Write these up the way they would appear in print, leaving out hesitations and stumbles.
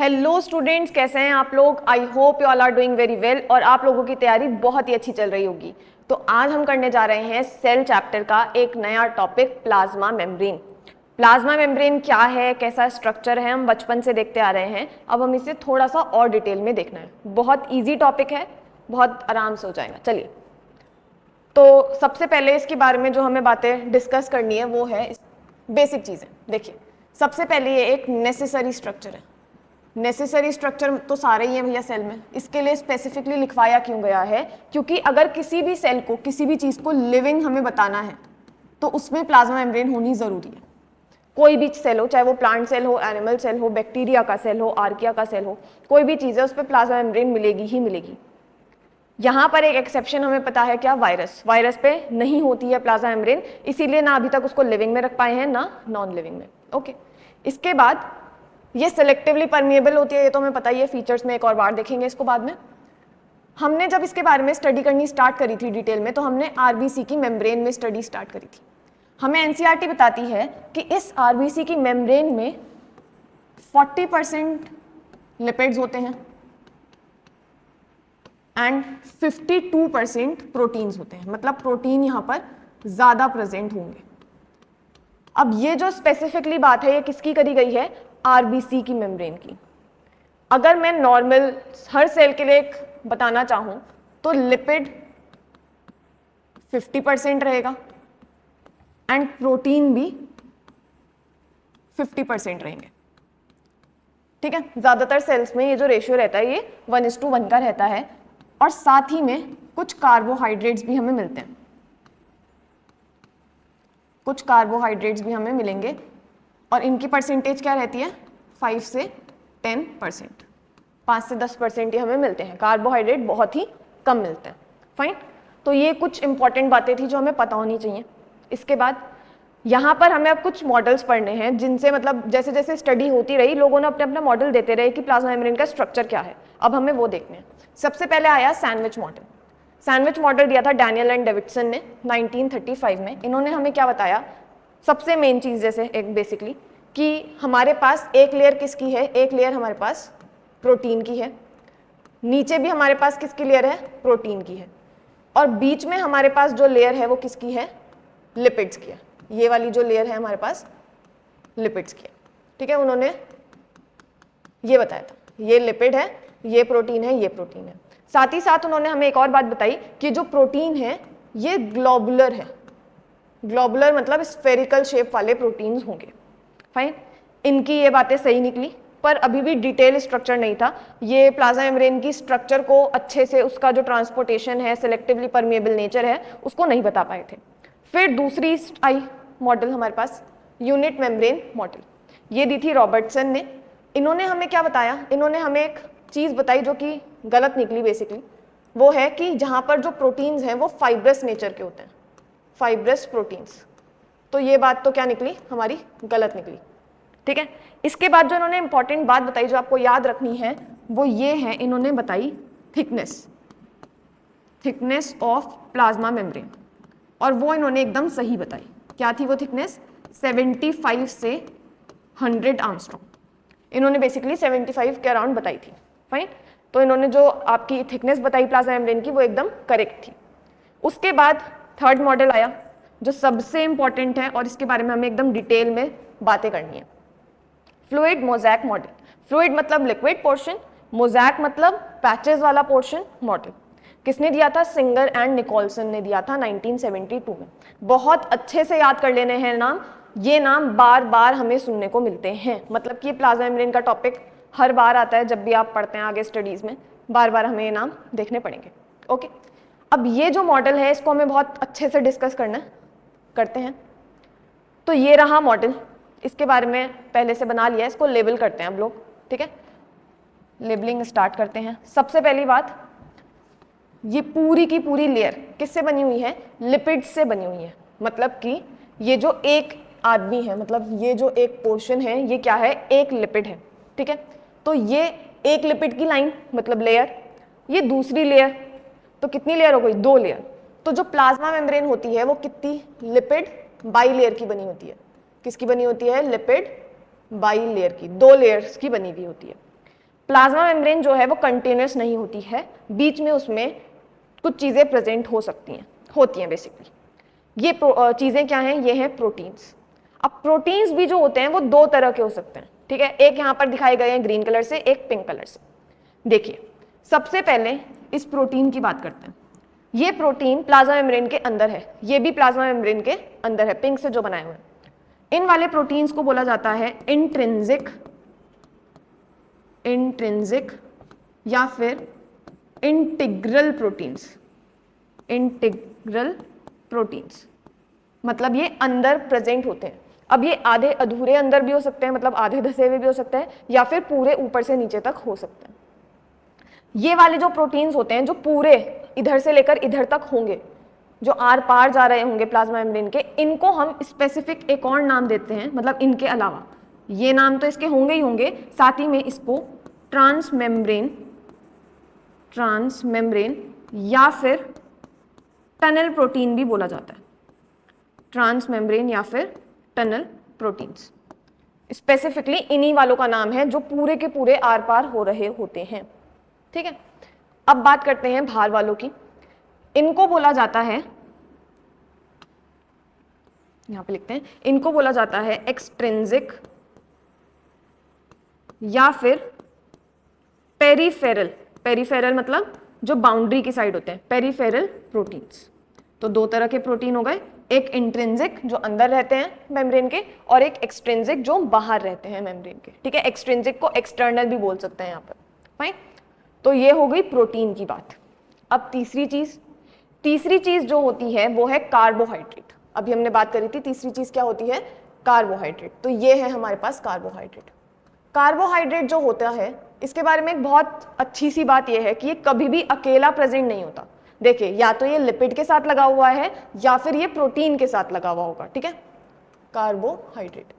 Hello students, कैसे हैं आप लोग। I hope you all are doing very well और आप लोगों की तैयारी बहुत ही अच्छी चल रही होगी। तो आज हम करने जा रहे हैं सेल चैप्टर का एक नया topic, plasma membrane. Plasma membrane क्या है, कैसा स्ट्रक्चर है, हम बचपन से देखते आ रहे हैं। अब हम इसे थोड़ा सा और डिटेल में देखना है। बहुत ईजी टॉपिक है, बहुत आराम से हो जाएगा। चलिए, तो सबसे पहले इसके बारे में जो हमें बातें डिस्कस करनी है वो है बेसिक चीज़ें। देखिए, सबसे पहले ये एक नेसेसरी स्ट्रक्चर है। नेसेसरी स्ट्रक्चर तो सारे ही हैं भैया सेल में। इसके लिए स्पेसिफिकली लिखवाया क्यों गया है, क्योंकि अगर किसी भी सेल को, किसी भी चीज़ को लिविंग हमें बताना है तो उसमें प्लाज्मा मेम्ब्रेन होनी ज़रूरी है। कोई भी सेल हो, चाहे वो प्लांट सेल हो, एनिमल सेल हो, बैक्टीरिया का सेल हो, आर्किया का सेल हो, कोई भी चीज़ है उस पर प्लाज्मा मेम्ब्रेन मिलेगी ही मिलेगी। यहाँ पर एक एक्सेप्शन हमें पता है, क्या, वायरस। वायरस पे नहीं होती है प्लाज्मा मेम्ब्रेन, इसीलिए ना अभी तक उसको लिविंग में रख पाए हैं ना नॉन लिविंग में। ओके, इसके बाद ये सिलेक्टिवली परमिएबल होती है, ये तो हमें पता ही है। फीचर्स में एक और बार देखेंगे इसको बाद में। हमने जब इसके बारे में स्टडी करनी स्टार्ट करी थी डिटेल में, तो हमने आरबीसी की मेम्ब्रेन में स्टडी स्टार्ट करी थी। हमें एनसीईआरटी बताती है कि इस आरबीसी की मेम्ब्रेन में 40% लिपिड्स होते हैं एंड 52% प्रोटीन्स होते हैं। मतलब प्रोटीन यहाँ पर ज़्यादा प्रेजेंट होंगे। अब ये जो स्पेसिफिकली बात है, ये किसकी करी गई है? आरबीसी की मेम्ब्रेन की। अगर मैं नॉर्मल हर सेल के लिए एक बताना चाहूं तो लिपिड 50% रहेगा एंड प्रोटीन भी 50% रहेंगे। ठीक है, ज्यादातर सेल्स में ये जो रेशियो रहता है ये 1:1 का रहता है। और साथ ही में कुछ कार्बोहाइड्रेट्स भी हमें मिलते हैं, कुछ कार्बोहाइड्रेट्स भी हमें मिलेंगे और इनकी परसेंटेज क्या रहती है? 5 से 10%, 5 से 10% ही हमें मिलते हैं। कार्बोहाइड्रेट बहुत ही कम मिलते हैं। फाइन, तो ये कुछ इंपॉर्टेंट बातें थी जो हमें पता होनी चाहिए। इसके बाद यहाँ पर हमें अब कुछ मॉडल्स पढ़ने हैं, जिनसे मतलब जैसे जैसे स्टडी होती रही लोगों ने अपने अपना मॉडल देते रहे कि प्लाज्मा मेम्ब्रेन का स्ट्रक्चर क्या है। अब हमें वो देखने हैं। सबसे पहले आया सैंडविच मॉडल। सैंडविच मॉडल दिया था डैनियल एंड डेविडसन ने 1935 में। इन्होंने हमें क्या बताया? सबसे मेन चीज़ जैसे एक बेसिकली कि हमारे पास एक लेयर किसकी है? एक लेयर हमारे पास प्रोटीन की है, नीचे भी हमारे पास किसकी लेयर है? प्रोटीन की है, और बीच में हमारे पास जो लेयर है वो किसकी है? लिपिड्स की है। ये वाली जो लेयर है हमारे पास लिपिड्स की है। ठीक है, उन्होंने ये बताया था, ये लिपिड है, ये प्रोटीन है, ये प्रोटीन है। साथ ही साथ उन्होंने हमें एक और बात बताई कि जो प्रोटीन है ये ग्लोबुलर है। ग्लोबुलर मतलब स्फेरिकल शेप वाले प्रोटीन्स होंगे। फाइन, इनकी ये बातें सही निकली, पर अभी भी डिटेल स्ट्रक्चर नहीं था। ये प्लाज्मा मेम्ब्रेन की स्ट्रक्चर को अच्छे से, उसका जो ट्रांसपोर्टेशन है, सिलेक्टिवली परमिएबल नेचर है, उसको नहीं बता पाए थे। फिर दूसरी आई मॉडल हमारे पास, यूनिट मेम्ब्रेन मॉडल। ये दी थी रॉबर्टसन ने। इन्होंने हमें क्या बताया? इन्होंने हमें एक चीज़ बताई जो कि गलत निकली बेसिकली। वो है कि जहाँ पर जो प्रोटीन्स हैं वो फाइब्रस नेचर के होते हैं, फाइब्रस प्रोटीन्स। तो ये बात तो क्या निकली? हमारी गलत निकली। ठीक है, इसके बाद जो इन्होंने इंपॉर्टेंट बात बताई जो आपको याद रखनी है वो ये है, इन्होंने बताई thickness, thickness of plasma membrane. और वो इन्होंने एकदम सही बताई। क्या थी वो थिकनेस? 75 से 100 आर्मस्ट्रॉन्ग। इन्होंने बेसिकली 75 के अराउंड बताई थी। फाइन, तो इन्होंने जो आपकी थिकनेस बताई प्लाज्मा मेम्ब्रेन की वो एकदम करेक्ट थी। उसके बाद थर्ड मॉडल आया जो सबसे इंपॉर्टेंट है और इसके बारे में हमें एकदम डिटेल में बातें करनी है, फ्लूइड मोज़ैक मॉडल। फ्लूइड मतलब लिक्विड पोर्शन, मोज़ैक मतलब पैचेस वाला पोर्शन मॉडल। किसने दिया था? सिंगर एंड निकोलसन ने दिया था 1972 में। बहुत अच्छे से याद कर लेने हैं नाम, ये नाम बार बार हमें सुनने को मिलते हैं। मतलब कि प्लाज्मा मेम्ब्रेन का टॉपिक हर बार आता है जब भी आप पढ़ते हैं आगे स्टडीज़ में, बार बार हमें ये नाम देखने पड़ेंगे। ओके, अब ये जो मॉडल है इसको हमें बहुत अच्छे से डिस्कस करते हैं। तो ये रहा मॉडल, इसके बारे में पहले से बना लिया है, इसको लेबल करते हैं हम लोग। ठीक है, लेबलिंग स्टार्ट करते हैं। सबसे पहली बात, ये पूरी की पूरी लेयर किससे बनी हुई है? लिपिड्स से बनी हुई है। मतलब कि ये जो एक आदमी है, मतलब ये जो एक पोर्शन है, ये क्या है? एक लिपिड है। ठीक है, तो ये एक लिपिड की लाइन मतलब लेयर, ये दूसरी लेयर, तो कितनी लेयर हो गई? 2 लेयर। तो जो प्लाज्मा मेम्ब्रेन होती है वो कितनी? लिपिड बाईलेयर की बनी होती है। किसकी बनी होती है? लिपिड बाईलेयर की, 2 लेयर्स की बनी हुई होती है। प्लाज्मा मेम्ब्रेन जो है वो कंटिन्यूस नहीं होती है, बीच में उसमें कुछ चीज़ें प्रेजेंट हो सकती हैं, होती हैं बेसिकली। ये चीज़ें क्या हैं? ये हैं प्रोटीन्स। अब प्रोटीन्स भी जो होते हैं वो दो तरह के हो सकते हैं, ठीक है। एक यहाँ पर दिखाए गए हैं ग्रीन कलर से, एक पिंक कलर से। देखिए, सबसे पहले इस प्रोटीन की बात करते हैं। ये प्रोटीन प्लाज्मा मेम्ब्रेन के अंदर है, ये भी प्लाज्मा मेम्ब्रेन के अंदर है, पिंक से जो बनाए हुए हैं। इन वाले प्रोटीन्स को बोला जाता है इंट्रिंसिक या फिर इंटीग्रल प्रोटीन्स। मतलब ये अंदर प्रेजेंट होते हैं। अब ये आधे अधूरे अंदर भी हो सकते हैं, मतलब आधे धसे हुए भी हो सकते हैं, या फिर पूरे ऊपर से नीचे तक हो सकते हैं। ये वाले जो प्रोटीन्स होते हैं, जो पूरे इधर से लेकर इधर तक होंगे, जो आर पार जा रहे होंगे प्लाज्मा मेम्ब्रेन के, इनको हम स्पेसिफिक एक और नाम देते हैं। मतलब इनके अलावा ये नाम तो इसके होंगे ही होंगे, साथ ही में इसको ट्रांसमेम्ब्रेन या फिर टनल प्रोटीन भी बोला जाता है। ट्रांसमेम्ब्रेन या फिर टनल प्रोटीन्स स्पेसिफिकली इन्हीं वालों का नाम है, जो पूरे के पूरे आर पार हो रहे होते हैं, ठीक है। अब बात करते हैं बाहर वालों की। इनको बोला जाता है, यहां पे लिखते हैं, इनको बोला जाता है एक्सट्रिंसिक या फिर पेरीफेरल मतलब जो बाउंड्री की साइड होते हैं, पेरीफेरल प्रोटीन्स। तो दो तरह के प्रोटीन हो गए, एक इंट्रिंसिक जो अंदर रहते हैं मेम्ब्रेन के, और एक एक्सट्रिंसिक जो बाहर रहते हैं मेम्ब्रेन के, ठीक है। एक्सट्रिंसिक को एक्सटर्नल भी बोल सकते हैं यहाँ पर, फाइन। तो ये हो गई प्रोटीन की बात। अब तीसरी चीज जो होती है वो है कार्बोहाइड्रेट। अभी हमने बात करी थी तीसरी चीज क्या होती है? कार्बोहाइड्रेट। तो ये है हमारे पास कार्बोहाइड्रेट। कार्बोहाइड्रेट जो होता है, इसके बारे में एक बहुत अच्छी सी बात यह है कि ये कभी भी अकेला प्रेजेंट नहीं होता। देखिए, या तो ये लिपिड के साथ लगा हुआ है या फिर ये प्रोटीन के साथ लगा हुआ होगा, ठीक है, कार्बोहाइड्रेट।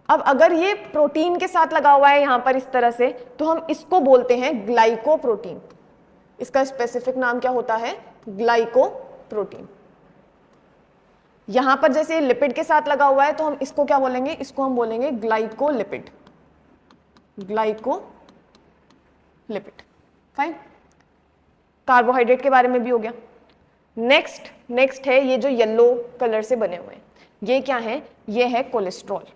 अब अगर ये प्रोटीन के साथ लगा हुआ है यहां पर इस तरह से, तो हम इसको बोलते हैं ग्लाइकोप्रोटीन। इसका स्पेसिफिक नाम क्या होता है? ग्लाइकोप्रोटीन। यहां पर जैसे लिपिड के साथ लगा हुआ है तो हम इसको क्या बोलेंगे? इसको हम बोलेंगे ग्लाइकोलिपिड। फाइन। कार्बोहाइड्रेट के बारे में भी हो गया। नेक्स्ट है ये जो येलो कलर से बने हुए हैं, ये क्या है? ये है कोलेस्ट्रॉल।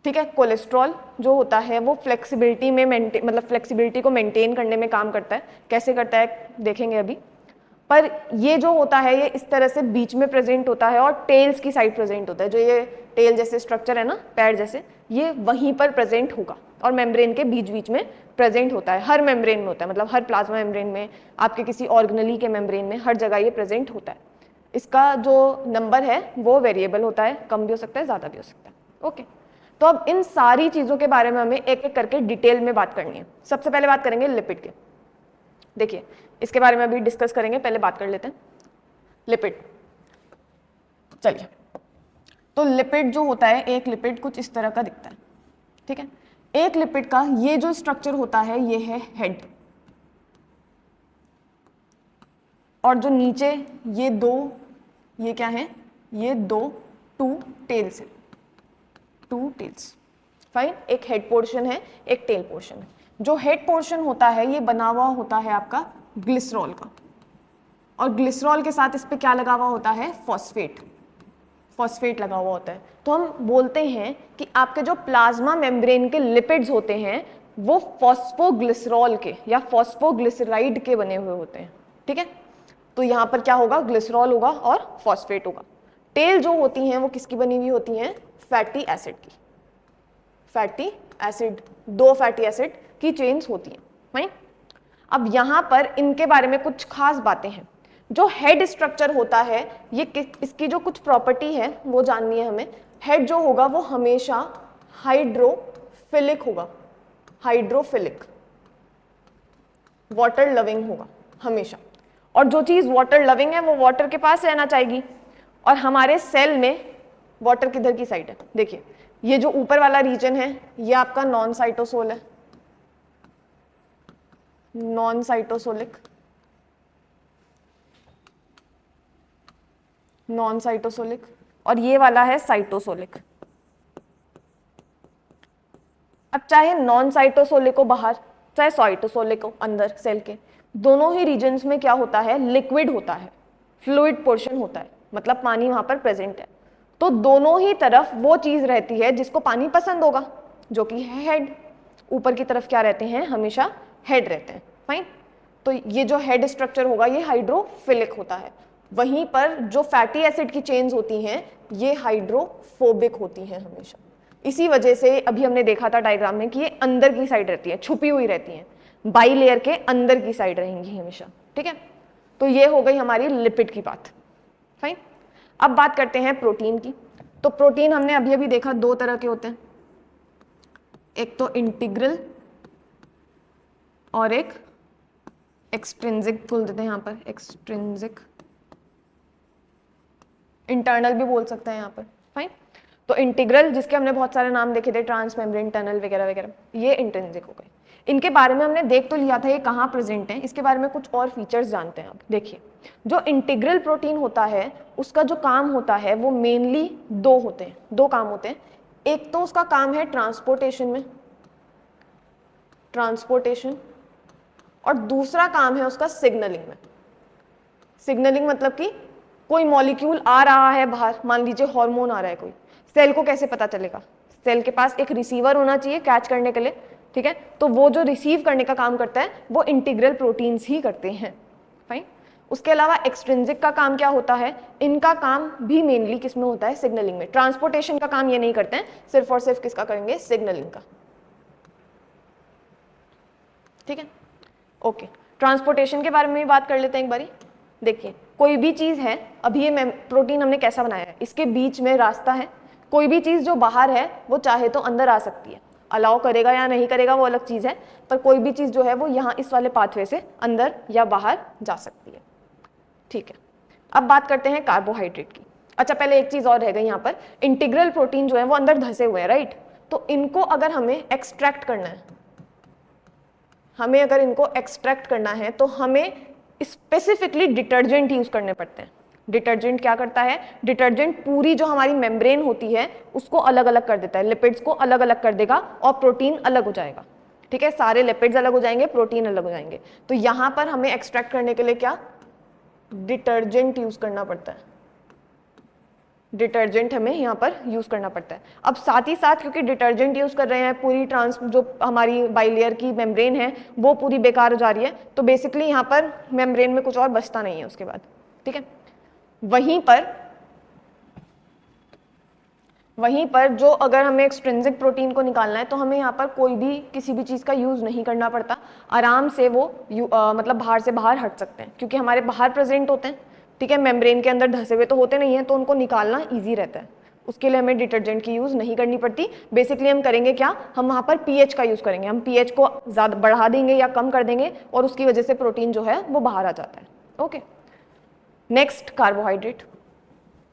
ठीक है। कोलेस्ट्रॉल जो होता है वो फ्लेक्सिबिलिटी में मतलब फ्लेक्सिबिलिटी को मेंटेन करने में काम करता है। कैसे करता है देखेंगे अभी। पर ये जो होता है ये इस तरह से बीच में प्रेजेंट होता है और टेल्स की साइड प्रेजेंट होता है। जो ये टेल जैसे स्ट्रक्चर है ना, पैर जैसे, ये वहीं पर प्रेजेंट होगा और मेम्ब्रेन के बीच में प्रेजेंट होता है। हर मेम्ब्रेन में होता है, मतलब हर प्लाज्मा मेम्ब्रेन में, आपके किसी ऑर्गेनेली के मेम्ब्रेन में, हर जगह ये प्रेजेंट होता है। इसका जो नंबर है वो वेरिएबल होता है, कम भी हो सकता है, ज़्यादा भी हो सकता है। ओके, तो अब इन सारी चीज़ों के बारे में हमें एक एक करके डिटेल में बात करनी है। सबसे पहले बात करेंगे लिपिड के। देखिए, इसके बारे में अभी डिस्कस करेंगे, पहले बात कर लेते हैं लिपिड। चलिए, तो लिपिड जो होता है, एक लिपिड कुछ इस तरह का दिखता है, ठीक है। एक लिपिड का ये जो स्ट्रक्चर होता है ये है हेड, और जो नीचे ये दो, ये क्या है? ये दो टू टेल्स है, टू टेल्स। फाइन। एक हेड पोर्शन है, एक टेल पोर्शन है। जो हेड पोर्शन होता है ये बना हुआ होता है आपका ग्लिसरॉल का, और ग्लिसरॉल के साथ इस पे क्या लगा हुआ होता है? फॉस्फेट लगा हुआ होता है। तो हम बोलते हैं कि आपके जो प्लाज्मा मेम्ब्रेन के लिपिड्स होते हैं वो फॉस्फोग्लिसरॉल के या फॉस्फोग्लिसराइड के बने हुए होते हैं, ठीक है। तो यहाँ पर क्या होगा? ग्लिसरॉल होगा और फॉस्फेट होगा। टेल जो होती हैं वो किसकी बनी हुई होती हैं? फैटी एसिड की। फैटी एसिड, दो फैटी एसिड की चेन्स होती हैं, राइट। अब यहाँ पर इनके बारे में कुछ खास बातें हैं। जो हेड स्ट्रक्चर होता है ये इसकी जो कुछ प्रॉपर्टी है वो जाननी है हमें। हेड जो होगा वो हमेशा हाइड्रोफिलिक होगा, हाइड्रोफिलिक, वाटर लविंग होगा हमेशा। और जो चीज़ वाटर लविंग है वो वाटर के पास रहना चाहेगी, और हमारे सेल में वाटर किधर की साइड है? देखिए, ये जो ऊपर वाला रीजन है ये आपका नॉन साइटोसोल है, नॉन साइटोसोलिक, और ये वाला है साइटोसोलिक। अब चाहे नॉन साइटोसोलिक हो बाहर, चाहे साइटोसोलिक हो अंदर सेल के, दोनों ही रीजन्स में क्या होता है, लिक्विड होता है, फ्लूइड पोर्शन होता है, मतलब पानी वहां पर प्रेजेंट है। तो दोनों ही तरफ वो चीज रहती है जिसको पानी पसंद होगा, जो कि है हेड। ऊपर की तरफ क्या रहते हैं, हमेशा हेड रहते हैं। फाइन। तो ये जो हेड स्ट्रक्चर होगा ये हाइड्रोफिलिक होता है। वहीं पर जो फैटी एसिड की चेन्स होती हैं ये हाइड्रोफोबिक होती हैं हमेशा। इसी वजह से अभी हमने देखा था डायग्राम में कि ये अंदर की साइड रहती है, छुपी हुई रहती हैं, बाई लेयर के अंदर की साइड रहेंगी हमेशा। ठीक है, तो ये हो गई हमारी लिपिड की बात। फाइन। अब बात करते हैं प्रोटीन की। तो प्रोटीन हमने अभी अभी देखा दो तरह के होते हैं, एक तो इंटीग्रल और एक एक्सट्रिंसिक बोल देते हैं यहाँ पर, एक्सट्रिंसिक, इंटरनल भी बोल सकते हैं यहाँ पर। फाइन। तो इंटीग्रल जिसके हमने बहुत सारे नाम देखे थे, ट्रांसमेम्ब्रेन, टनल वगैरह वगैरह, ये इंट्रिंसिक हो गए। इनके बारे में हमने देख तो लिया था ये कहाँ प्रेजेंट है, इसके बारे में कुछ और फीचर्स जानते हैं। अब देखिए, जो इंटीग्रल प्रोटीन होता है उसका जो काम होता है वो मेनली दो होते हैं, दो काम होते हैं। एक तो उसका काम है ट्रांसपोर्टेशन में, ट्रांसपोर्टेशन, और दूसरा काम है उसका सिग्नलिंग में। सिग्नलिंग मतलब कि कोई मॉलिक्यूल आ रहा है बाहर, मान लीजिए हार्मोन आ रहा है कोई, सेल को कैसे पता चलेगा, सेल के पास एक रिसीवर होना चाहिए कैच करने के लिए। ठीक है, तो वो जो रिसीव करने का काम करता है वो इंटीग्रल प्रोटीन्स ही करते हैं। फाइन। उसके अलावा एक्सट्रिंसिक का काम क्या होता है, इनका काम भी मेनली किस में होता है, सिग्नलिंग में। ट्रांसपोर्टेशन का काम ये नहीं करते हैं, सिर्फ और सिर्फ किसका करेंगे, सिग्नलिंग का। ठीक है, ओके। ट्रांसपोर्टेशन के बारे में भी बात कर लेते हैं एक बारी। देखिए, कोई भी चीज है, अभी ये प्रोटीन हमने कैसा बनाया है, इसके बीच में रास्ता है, कोई भी चीज जो बाहर है वो चाहे तो अंदर आ सकती है, अलाउ करेगा या नहीं करेगा वो अलग चीज है, पर कोई भी चीज जो है वो यहाँ इस वाले पाथवे से अंदर या बाहर जा सकती है। ठीक है, अब बात करते हैं कार्बोहाइड्रेट की। अच्छा, पहले एक चीज और रह गई यहाँ पर, इंटीग्रल प्रोटीन जो है वो अंदर धंसे हुए हैं, राइट। तो इनको अगर हमें एक्सट्रैक्ट करना है, हमें अगर इनको एक्सट्रैक्ट करना है तो हमें स्पेसिफिकली डिटर्जेंट यूज करने पड़ते हैं। डिटर्जेंट क्या करता है, डिटर्जेंट पूरी जो हमारी मेम्ब्रेन होती है उसको अलग अलग कर देता है, लिपिड्स को अलग अलग कर देगा और प्रोटीन अलग हो जाएगा। ठीक है, सारे लिपिड्स अलग हो जाएंगे, प्रोटीन अलग हो जाएंगे। तो यहां पर हमें एक्सट्रैक्ट करने के लिए क्या, डिटर्जेंट यूज करना पड़ता है, डिटर्जेंट हमें यहाँ पर यूज करना पड़ता है। अब साथ ही साथ क्योंकि डिटर्जेंट यूज कर रहे हैं, पूरी जो हमारी बाइलेयर की मेम्ब्रेन है वो पूरी बेकार हो जा रही है, तो बेसिकली यहाँ पर मेम्ब्रेन में कुछ और बचता नहीं है उसके बाद। ठीक है, वहीं पर जो अगर हमें एक्सट्रिंसिक प्रोटीन को निकालना है तो हमें यहाँ पर कोई भी किसी भी चीज़ का यूज़ नहीं करना पड़ता, आराम से वो मतलब बाहर से बाहर हट सकते हैं क्योंकि हमारे बाहर प्रेजेंट होते हैं। ठीक है, मेम्ब्रेन के अंदर धंसे हुए तो होते नहीं हैं, तो उनको निकालना ईजी रहता है, उसके लिए हमें डिटर्जेंट की यूज़ नहीं करनी पड़ती। बेसिकली हम करेंगे क्या, हम वहाँ पर पीएच का यूज़ करेंगे, हम पीएच को ज़्यादा बढ़ा देंगे या कम कर देंगे और उसकी वजह से प्रोटीन जो है वो बाहर आ जाता है। ओके, नेक्स्ट कार्बोहाइड्रेट,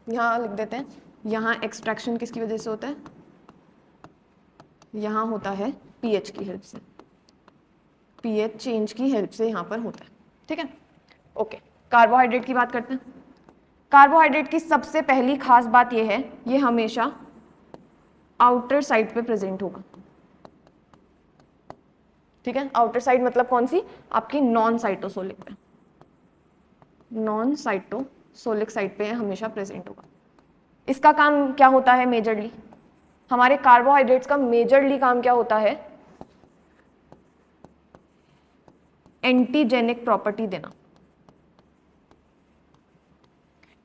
यहाँ लिख देते हैं। यहाँ एक्सट्रैक्शन किसकी वजह से होता है, यहाँ होता है पीएच की हेल्प से, पीएच चेंज की हेल्प से यहाँ पर होता है। ठीक है, ओके। कार्बोहाइड्रेट की बात करते हैं। कार्बोहाइड्रेट की सबसे पहली खास बात यह है, ये हमेशा आउटर साइड पे प्रेजेंट होगा। ठीक है, आउटर साइड मतलब कौन सी, आपकी नॉन साइटोसोलिक पे, नॉन साइटोसोलिक साइड पे हमेशा प्रेजेंट होगा। इसका काम क्या होता है मेजरली, हमारे कार्बोहाइड्रेट्स का मेजरली काम क्या होता है, एंटीजेनिक प्रॉपर्टी देना।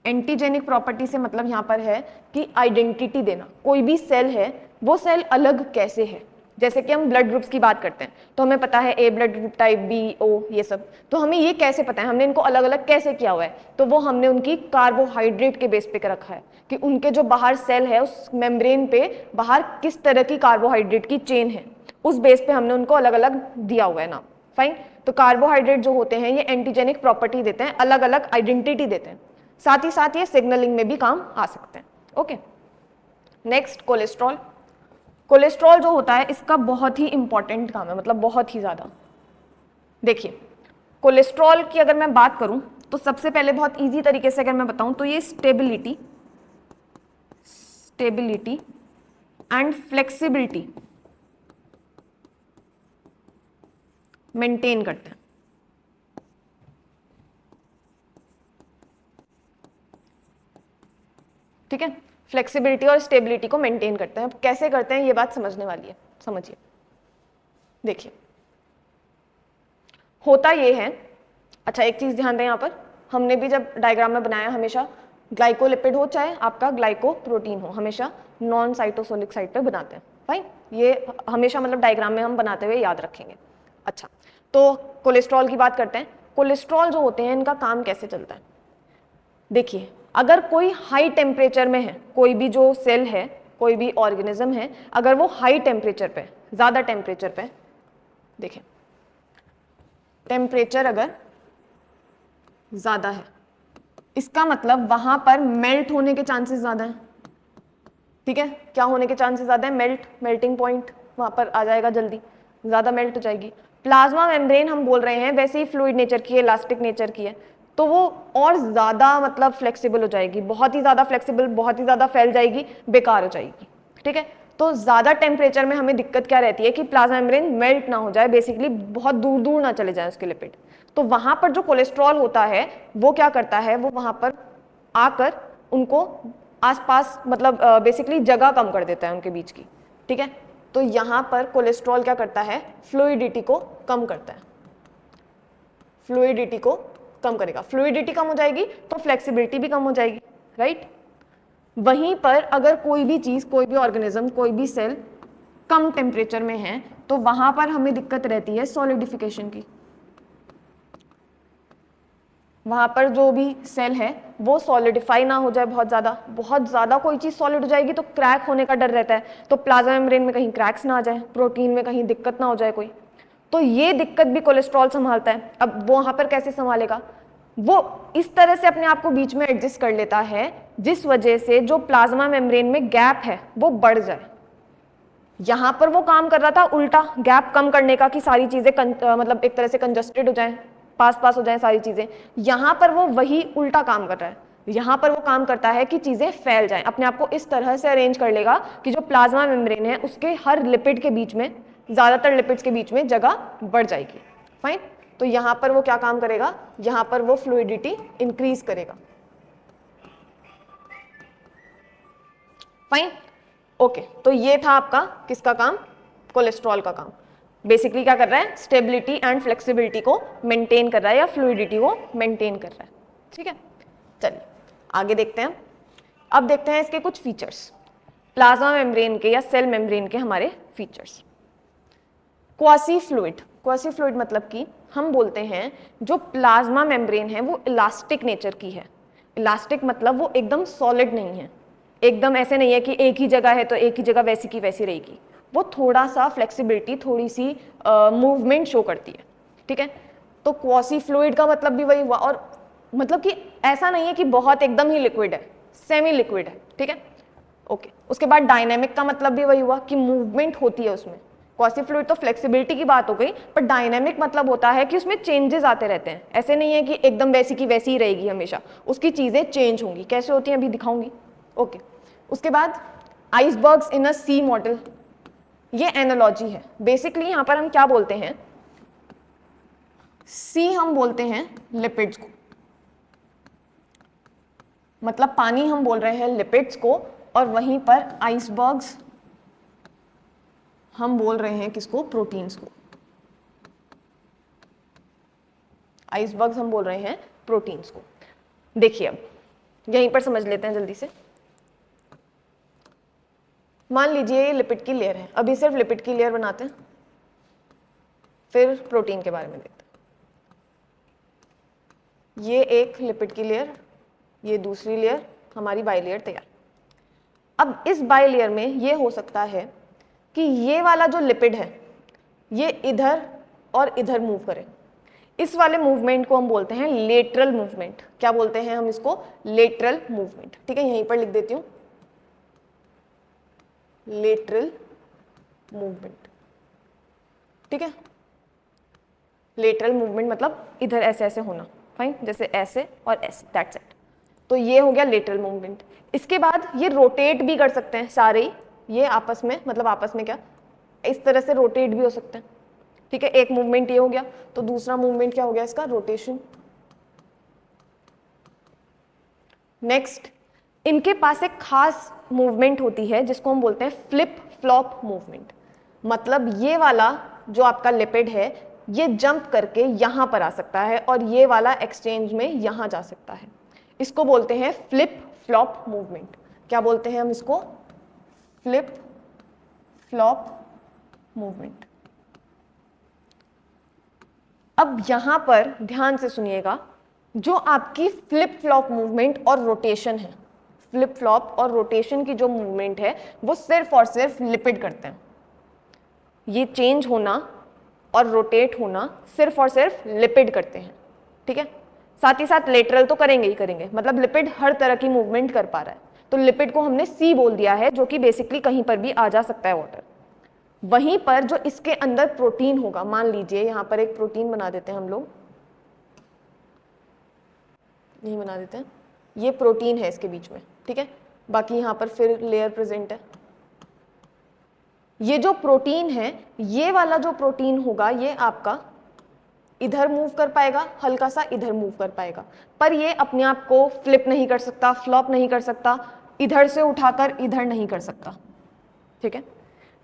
एंटीजेनिक प्रॉपर्टी से मतलब यहां पर है कि आइडेंटिटी देना, कोई भी सेल है वो सेल अलग कैसे है। जैसे कि हम ब्लड ग्रुप्स की बात करते हैं तो हमें पता है ए ब्लड ग्रुप, टाइप बी, ओ, ये सब, तो हमें ये कैसे पता है, हमने इनको अलग अलग कैसे किया हुआ है, तो वो हमने उनकी कार्बोहाइड्रेट के बेस पे रखा है कि उनके जो बाहर सेल है उस मेम्ब्रेन पे बाहर किस तरह की कार्बोहाइड्रेट की चेन है, उस बेस पे हमने उनको अलग अलग दिया हुआ है नाम। फाइन, तो कार्बोहाइड्रेट जो होते हैं ये एंटीजेनिक प्रॉपर्टी देते हैं, अलग अलग आइडेंटिटी देते हैं, साथ ही साथ ये सिग्नलिंग में भी काम आ सकते हैं। Okay, next cholesterol. कोलेस्ट्रॉल जो होता है इसका बहुत ही इंपॉर्टेंट काम है, मतलब बहुत ही ज्यादा। देखिए, कोलेस्ट्रॉल की अगर मैं बात करूं तो सबसे पहले बहुत इजी तरीके से अगर मैं बताऊं तो ये स्टेबिलिटी एंड फ्लेक्सिबिलिटी मेंटेन करते हैं। ठीक है, फ्लेक्सिबिलिटी और स्टेबिलिटी को मेंटेन करते हैं। अब कैसे करते हैं ये बात समझने वाली है, समझिए। देखिए होता ये है, अच्छा एक चीज ध्यान दें, यहाँ पर हमने भी जब डायग्राम में बनाया हमेशा ग्लाइकोलिपिड हो चाहे आपका ग्लाइकोप्रोटीन हो, हमेशा नॉन साइटोसोलिक साइड पे बनाते हैं। फाइन, ये हमेशा मतलब डायग्राम में हम बनाते हुए याद रखेंगे। अच्छा, तो कोलेस्ट्रॉल की बात करते हैं। कोलेस्ट्रॉल जो होते हैं इनका काम कैसे चलता है, देखिए अगर कोई हाई टेम्परेचर में है, कोई भी जो सेल है, कोई भी ऑर्गेनिज्म है, अगर वो हाई टेम्परेचर पे, ज्यादा टेम्परेचर पे, देखिए टेम्परेचर अगर ज्यादा है इसका मतलब वहां पर मेल्ट होने के चांसेस ज्यादा हैं। ठीक है, क्या होने के चांसेस ज्यादा है, मेल्टिंग पॉइंट वहां पर आ जाएगा, जल्दी ज्यादा मेल्ट हो जाएगी। प्लाज्मा मेम्ब्रेन हम बोल रहे हैं वैसे ही फ्लूइड नेचर की है, इलास्टिक नेचर की है, तो वो और ज्यादा मतलब फ्लेक्सिबल हो जाएगी, बहुत ही ज्यादा फ्लेक्सिबल, बहुत ही ज्यादा फैल जाएगी, बेकार हो जाएगी। ठीक है, तो ज्यादा टेम्परेचर में हमें दिक्कत क्या रहती है कि प्लाज्मा मेम्ब्रेन मेल्ट ना हो जाए, बेसिकली बहुत दूर दूर ना चले जाए उसके लिपिड। तो वहां पर जो कोलेस्ट्रॉल होता है वो क्या करता है, वो वहां पर आकर उनको आसपास मतलब बेसिकली जगह कम कर देता है उनके बीच की। ठीक है, तो यहाँ पर कोलेस्ट्रॉल क्या करता है, फ्लूइडिटी को कम करता है, फ्लूइडिटी को कम करेगा। फ्लूइडिटी कम हो जाएगी तो फ्लेक्सिबिलिटी भी कम हो जाएगी, राइट। वहीं पर अगर कोई भी चीज, कोई भी ऑर्गेनिज्म, कोई भी सेल कम टेम्परेचर में है तो वहां पर हमें दिक्कत रहती है सॉलिडिफिकेशन की। वहां पर जो भी सेल है वो सॉलिडिफाई ना हो जाए, बहुत ज्यादा कोई चीज सॉलिड हो जाएगी तो क्रैक होने का डर रहता है, तो प्लाज्मा मेम्ब्रेन में कहीं क्रैक्स ना आ जाए, प्रोटीन में कहीं दिक्कत ना हो जाए कोई, तो ये दिक्कत भी कोलेस्ट्रॉल संभालता है। अब वो वहां पर कैसे संभालेगा, वो इस तरह से अपने आप को बीच में एडजस्ट कर लेता है जिस वजह से जो प्लाज्मा मेम्ब्रेन में गैप है वो बढ़ जाए। यहां पर वो काम कर रहा था उल्टा, गैप कम करने का कि सारी चीजें मतलब एक तरह से कंजस्टेड हो जाए, पास पास हो जाए सारी चीजें। यहां पर वो वही उल्टा काम कर रहा है, यहां पर वो काम करता है कि चीजें फैल जाएं, अपने आप को इस तरह से अरेंज कर लेगा कि जो प्लाज्मा मेम्ब्रेन है उसके हर लिपिड के बीच में, ज्यादातर लिपिड्स के बीच में जगह बढ़ जाएगी। फाइन, तो यहां पर वो क्या काम करेगा, यहां पर वो फ्लूइडिटी इंक्रीज करेगा। फाइन, ओके, तो ये था आपका किसका काम, कोलेस्ट्रॉल का काम। बेसिकली क्या कर रहा है, स्टेबिलिटी एंड फ्लेक्सिबिलिटी को मेंटेन कर रहा है या फ्लूइडिटी को मेंटेन कर रहा है। ठीक है, चलिए आगे देखते हैं। अब देखते हैं इसके कुछ फीचर्स, प्लाज्मा मेम्ब्रेन के या सेल मेम्ब्रेन के हमारे features. Quasi fluid, quasi fluid मतलब कि हम बोलते हैं जो प्लाज्मा मेम्ब्रेन है वो इलास्टिक नेचर की है। इलास्टिक मतलब वो एकदम सॉलिड नहीं है, एकदम ऐसे नहीं है कि एक ही जगह है तो एक ही जगह वैसी की वैसी रहेगी, वो थोड़ा सा फ्लेक्सिबिलिटी, थोड़ी सी मूवमेंट शो करती है। ठीक है, तो क्वासी फ्लूइड का मतलब भी वही हुआ, और मतलब कि ऐसा नहीं है कि बहुत एकदम ही लिक्विड है, सेमी लिक्विड है। ठीक है, ओके। उसके बाद डायनेमिक का मतलब भी वही हुआ कि मूवमेंट होती है उसमें। क्वासी फ्लूइड तो फ्लेक्सिबिलिटी की बात हो गई, पर डायनेमिक मतलब होता है कि उसमें चेंजेस आते रहते हैं, ऐसे नहीं है कि एकदम वैसी की वैसी ही रहेगी हमेशा, उसकी चीजें चेंज होंगी। कैसे होती हैं अभी दिखाऊंगी, ओके। उसके बाद आइसबर्ग्स इन अ सी मॉडल, ये एनालॉजी है। बेसिकली यहां पर हम क्या बोलते हैं, सी हम बोलते हैं लिपिड्स को, मतलब पानी हम बोल रहे हैं लिपिड्स को, और वहीं पर आइसबर्ग्स हम बोल रहे हैं किसको, प्रोटीन्स को। आइसबर्ग्स हम बोल रहे हैं प्रोटीन्स को। देखिए अब यहीं पर समझ लेते हैं जल्दी से। मान लीजिए ये लिपिड की लेयर है, अभी सिर्फ लिपिड की लेयर बनाते हैं, फिर प्रोटीन के बारे में देखते हैं। ये एक लिपिड की लेयर, ये दूसरी लेयर, हमारी बाइलेयर तैयार। अब इस बाइलेयर में ये हो सकता है कि ये वाला जो लिपिड है ये इधर और इधर मूव करे, इस वाले मूवमेंट को हम बोलते हैं लेटरल मूवमेंट। क्या बोलते हैं हम इसको, लेटरल मूवमेंट। ठीक है, यहीं पर लिख देती हूं, लेटरल मूवमेंट। ठीक है, लेटरल मूवमेंट मतलब इधर ऐसे ऐसे होना, फाइन, जैसे ऐसे और ऐसे, दैट्स इट। तो ये हो गया लेटरल मूवमेंट। इसके बाद ये रोटेट भी कर सकते हैं सारे ही, ये आपस में, मतलब आपस में क्या, इस तरह से रोटेट भी हो सकते हैं। ठीक है, एक मूवमेंट ये हो गया, तो दूसरा मूवमेंट क्या हो गया इसका, रोटेशन। नेक्स्ट, इनके पास एक खास मूवमेंट होती है जिसको हम बोलते हैं फ्लिप फ्लॉप मूवमेंट। मतलब ये वाला जो आपका लिपिड है ये जंप करके यहां पर आ सकता है और ये वाला एक्सचेंज में यहां जा सकता है। इसको बोलते हैं फ्लिप फ्लॉप मूवमेंट। क्या बोलते हैं हम इसको, फ्लिप फ्लॉप मूवमेंट। अब यहां पर ध्यान से सुनिएगा, जो आपकी फ्लिप फ्लॉप मूवमेंट और रोटेशन है, फ्लिप फ्लॉप और रोटेशन की जो मूवमेंट है वो सिर्फ और सिर्फ लिपिड करते हैं। ये चेंज होना और रोटेट होना सिर्फ और सिर्फ लिपिड करते हैं, ठीक है। साथ ही साथ लेटरल तो करेंगे ही करेंगे, मतलब लिपिड हर तरह की मूवमेंट कर पा रहा है, तो लिपिड को हमने सी बोल दिया है, जो कि बेसिकली कहीं पर भी आ जा सकता है वाटर। वहीं पर जो इसके अंदर प्रोटीन होगा, मान लीजिए यहां पर एक प्रोटीन बना देते हैं हम लोग, यही बना देते हैं, ये प्रोटीन है इसके बीच में, ठीक है। बाकी यहां पर फिर लेयर प्रेजेंट है। ये जो प्रोटीन है, ये वाला जो प्रोटीन होगा ये आपका इधर मूव कर पाएगा, हल्का सा इधर मूव कर पाएगा, पर ये अपने आप को फ्लिप नहीं कर सकता, फ्लॉप नहीं कर सकता, इधर से उठाकर इधर नहीं कर सकता, ठीक है।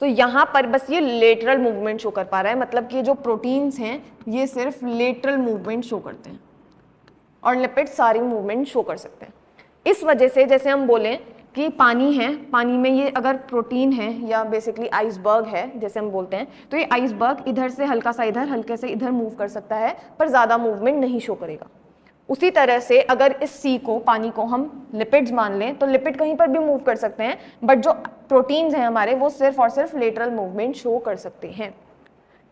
तो यहां पर बस ये लेटरल मूवमेंट शो कर पा रहा है, मतलब कि ये जो प्रोटीन्स हैं ये सिर्फ लेटरल मूवमेंट शो करते हैं और लिपिड सारी मूवमेंट शो कर सकते हैं। इस वजह से जैसे हम बोलें कि पानी है, पानी में ये अगर प्रोटीन है या बेसिकली आइसबर्ग है जैसे हम बोलते हैं, तो ये आइसबर्ग इधर से हल्का सा इधर, हल्के से इधर मूव कर सकता है, पर ज़्यादा मूवमेंट नहीं शो करेगा। उसी तरह से अगर इस सी को, पानी को हम लिपिड्स मान लें, तो लिपिड कहीं पर भी मूव कर सकते हैं, बट जो प्रोटीन्स हैं हमारे वो सिर्फ और सिर्फ लेटरल मूवमेंट शो कर सकते हैं।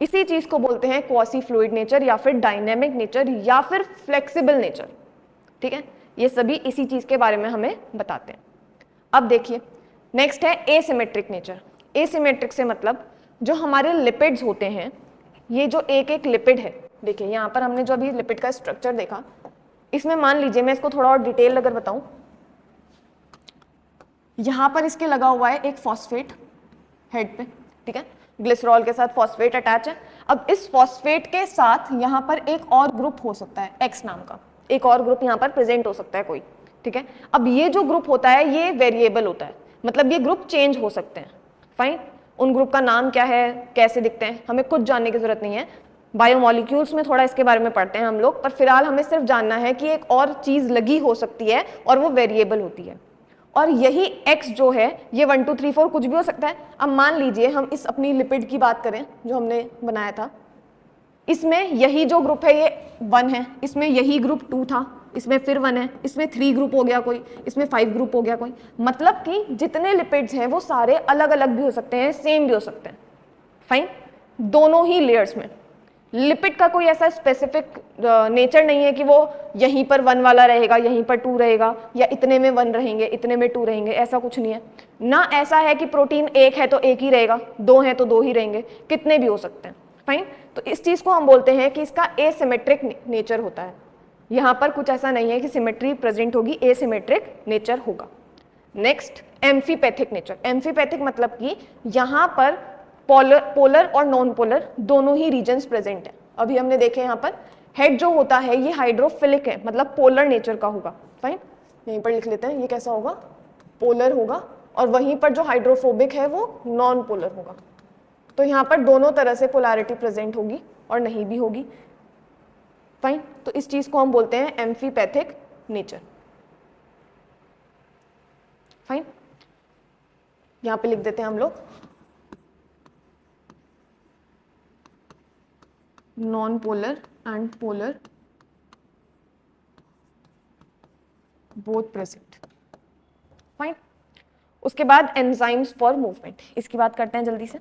इसी चीज़ को बोलते हैं क्वासी फ्लूइड नेचर या फिर डायनेमिक नेचर या फिर फ्लेक्सिबल नेचर, ठीक है। ये सभी इसी चीज़ के बारे में हमें बताते हैं। अब देखिए नेक्स्ट है एसिमेट्रिक नेचर। एसिमेट्रिक से मतलब जो हमारे लिपिड्स होते हैं, ये जो एक एक लिपिड है, देखिए यहाँ पर हमने जो अभी लिपिड का स्ट्रक्चर देखा, इसमें मान लीजिए मैं इसको थोड़ा और डिटेल अगर बताऊं, यहाँ पर इसके लगा हुआ है एक फॉस्फेट हेड पे, ठीक है, ग्लिसरॉल के साथ फॉस्फेट अटैच है। अब इस फॉस्फेट के साथ यहाँ पर एक और ग्रुप हो सकता है, एक्स नाम का एक और ग्रुप यहाँ पर प्रेजेंट हो सकता है कोई, ठीक है। अब ये जो ग्रुप होता है ये वेरिएबल होता है, मतलब ये ग्रुप चेंज हो सकते हैं, फाइन। उन ग्रुप का नाम क्या है, कैसे दिखते हैं, हमें कुछ जानने की जरूरत नहीं है, बायोमोलिक्यूल्स में थोड़ा इसके बारे में पढ़ते हैं हम लोग, पर फिलहाल हमें सिर्फ जानना है कि एक और चीज लगी हो सकती है और वो वेरिएबल होती है, और यही x जो है ये 1 2 3 4 कुछ भी हो सकता है। अब मान लीजिए हम इस अपनी लिपिड की बात करें जो हमने बनाया था, इसमें यही जो ग्रुप है ये 1 है, इसमें यही ग्रुप 2 था, इसमें फिर 1 है, इसमें 3 ग्रुप हो गया कोई, इसमें 5 ग्रुप हो गया कोई, मतलब कि जितने लिपिड्स हैं वो सारे अलग अलग भी हो सकते हैं, सेम भी हो सकते हैं, फाइन। दोनों ही लेयर्स में लिपिड का कोई ऐसा स्पेसिफिक नेचर नहीं है कि वो यहीं पर 1 वाला रहेगा, यहीं पर 2 रहेगा, या इतने में 1 रहेंगे, इतने में 2 रहेंगे, ऐसा कुछ नहीं है ना। ऐसा है कि प्रोटीन एक है तो एक ही रहेगा, 2 है तो 2 ही रहेंगे, कितने भी हो सकते हैं, फाइन। तो इस चीज को हम बोलते हैं कि इसका एसिमेट्रिक नेचर होता है। यहाँ पर कुछ ऐसा नहीं है कि सिमेट्री प्रेजेंट होगी, एसिमेट्रिक नेचर होगा। Next amphipathic nature. एम्फीपैथिक मतलब कि यहाँ पर पोलर और नॉन पोलर दोनों ही रीजन्स प्रेजेंट है। अभी हमने देखे यहाँ पर हेड जो होता है ये हाइड्रोफिलिक है, मतलब पोलर नेचर का होगा, फाइन। यहीं पर लिख लेते हैं, ये कैसा होगा, पोलर होगा, और वहीं पर जो हाइड्रोफोबिक है वो नॉन पोलर होगा। तो यहाँ पर दोनों तरह से पोलैरिटी प्रेजेंट होगी और नहीं भी होगी, फाइन। तो इस चीज को हम बोलते हैं एम्फीपैथिक नेचर, फाइन। यहाँ पे लिख देते हैं हम लोग non polar and polar both present, fine. उसके बाद एंजाइम्स फॉर मूवमेंट, इसकी बात करते हैं जल्दी से।